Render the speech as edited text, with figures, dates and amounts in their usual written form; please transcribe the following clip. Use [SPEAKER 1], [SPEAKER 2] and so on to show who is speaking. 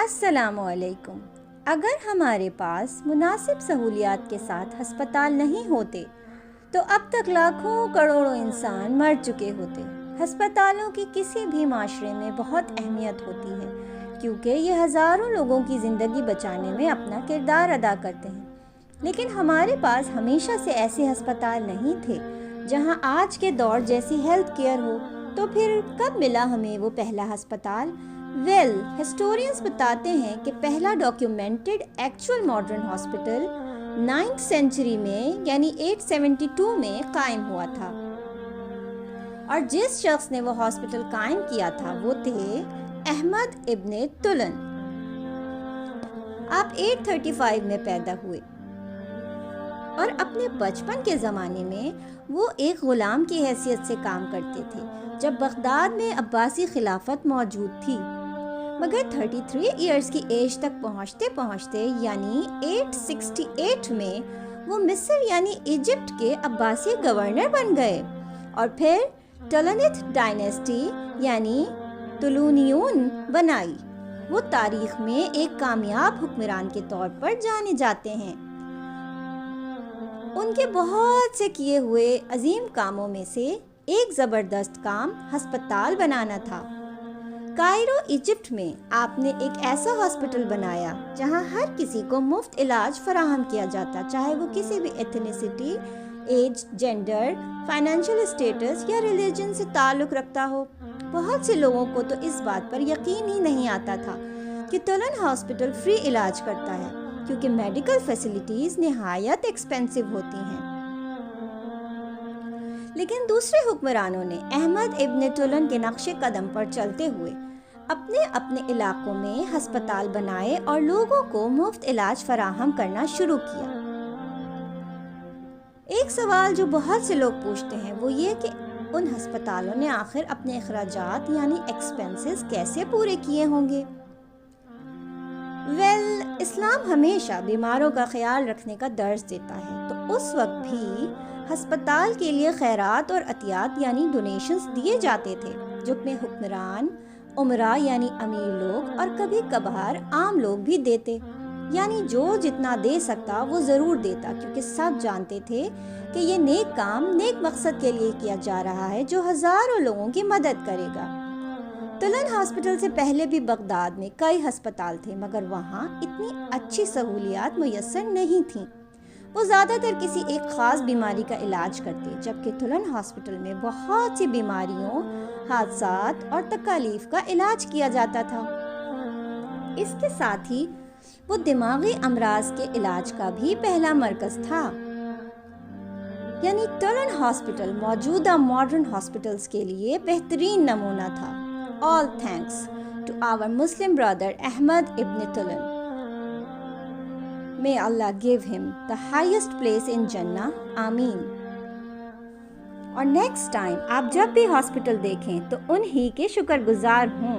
[SPEAKER 1] السلام علیکم۔ اگر ہمارے پاس مناسب سہولیات کے ساتھ ہسپتال نہیں ہوتے تو اب تک لاکھوں کروڑوں انسان مر چکے ہوتے۔ ہسپتالوں کی کسی بھی معاشرے میں بہت اہمیت ہوتی ہے کیونکہ یہ ہزاروں لوگوں کی زندگی بچانے میں اپنا کردار ادا کرتے ہیں، لیکن ہمارے پاس ہمیشہ سے ایسے ہسپتال نہیں تھے جہاں آج کے دور جیسی ہیلتھ کیئر ہو۔ تو پھر کب ملا ہمیں وہ پہلا ہسپتال؟ ہسٹورینز بتاتے ہیں کہ پہلا documented actual modern hospital 9th century میں یعنی 872 میں قائم ہوا تھا، اور جس شخص نے وہ ہاسپٹل قائم کیا تھا وہ تھے احمد ابن طولن۔ آپ 835 میں پیدا ہوئے اور اپنے بچپن کے زمانے میں وہ ایک غلام کی حیثیت سے کام کرتے تھے جب بغداد میں عباسی خلافت موجود تھی، مگر 33 ایئرز کی ایج تک پہنچتے پہنچتے یعنی 868 میں وہ مصر یعنی ایجپٹ کے عباسی گورنر بن گئے، اور پھر ٹولنیت ڈائنیسٹی یعنی طولونیون بنائی۔ وہ تاریخ میں ایک کامیاب حکمران کے طور پر جانے جاتے ہیں۔ ان کے بہت سے کیے ہوئے عظیم کاموں میں سے ایک زبردست کام ہسپتال بنانا تھا۔ کائرو ایجپٹ میں آپ نے ایک ایسا ہاسپٹل بنایا جہاں ہر کسی کو مفت علاج فراہم کیا جاتا، چاہے وہ کسی بھی ethnicity, age, gender, financial status یا ریلیجن سے تعلق رکھتا ہو۔ بہت سے لوگوں کو تو اس بات پر یقین ہی نہیں آتا تھا کہ طولن ہاسپٹل فری علاج کرتا ہے، کیونکہ میڈیکل فیسلٹیز نہایت ایکسپینسو ہوتی ہیں۔ لیکن دوسرے حکمرانوں نے احمد ابن طولن کے نقش قدم پر چلتے ہوئے اپنے اپنے علاقوں میں ہسپتال بنائے اور لوگوں کو مفت علاج فراہم کرنا شروع کیا۔ ایک سوال جو بہت سے لوگ پوچھتے ہیں وہ یہ کہ ان ہسپتالوں نے آخر اپنے اخراجات یعنی ایکسپینسز کیسے پورے کیے ہوں گے؟ اسلام ہمیشہ بیماروں کا خیال رکھنے کا درس دیتا ہے، تو اس وقت بھی ہسپتال کے لیے خیرات اور عطیات یعنی ڈونیشنز دیے جاتے تھے، جو میں حکمران، امراء یعنی امیر لوگ اور کبھی کبھار عام لوگ بھی دیتے، یعنی جو جتنا دے سکتا وہ ضرور دیتا، کیونکہ سب جانتے تھے کہ یہ نیک کام نیک مقصد کے لیے کیا جا رہا ہے جو ہزاروں لوگوں کی مدد کرے گا۔ طولن ہاسپٹل سے پہلے بھی بغداد میں کئی ہسپتال تھے، مگر وہاں اتنی اچھی سہولیات میسر نہیں تھیں۔ وہ زیادہ تر کسی ایک خاص بیماری کا علاج کرتے، جبکہ طولن ہاسپٹل میں بہت سی بیماریوں، حادثات اور تکالیف کا علاج کیا جاتا تھا۔ اس کے ساتھ ہی وہ دماغی امراض کے علاج کا بھی پہلا مرکز تھا، یعنی طولن ہاسپٹل موجودہ ماڈرن ہاسپٹلز کے لیے بہترین نمونہ تھا۔ All thanks to our Muslim brother Ahmad ibn Tulun. May Allah give him the highest place in Jannah. آمین۔ اور نیکسٹ ٹائم آپ جب بھی ہاسپٹل دیکھیں تو انہی کے شکر گزار ہوں۔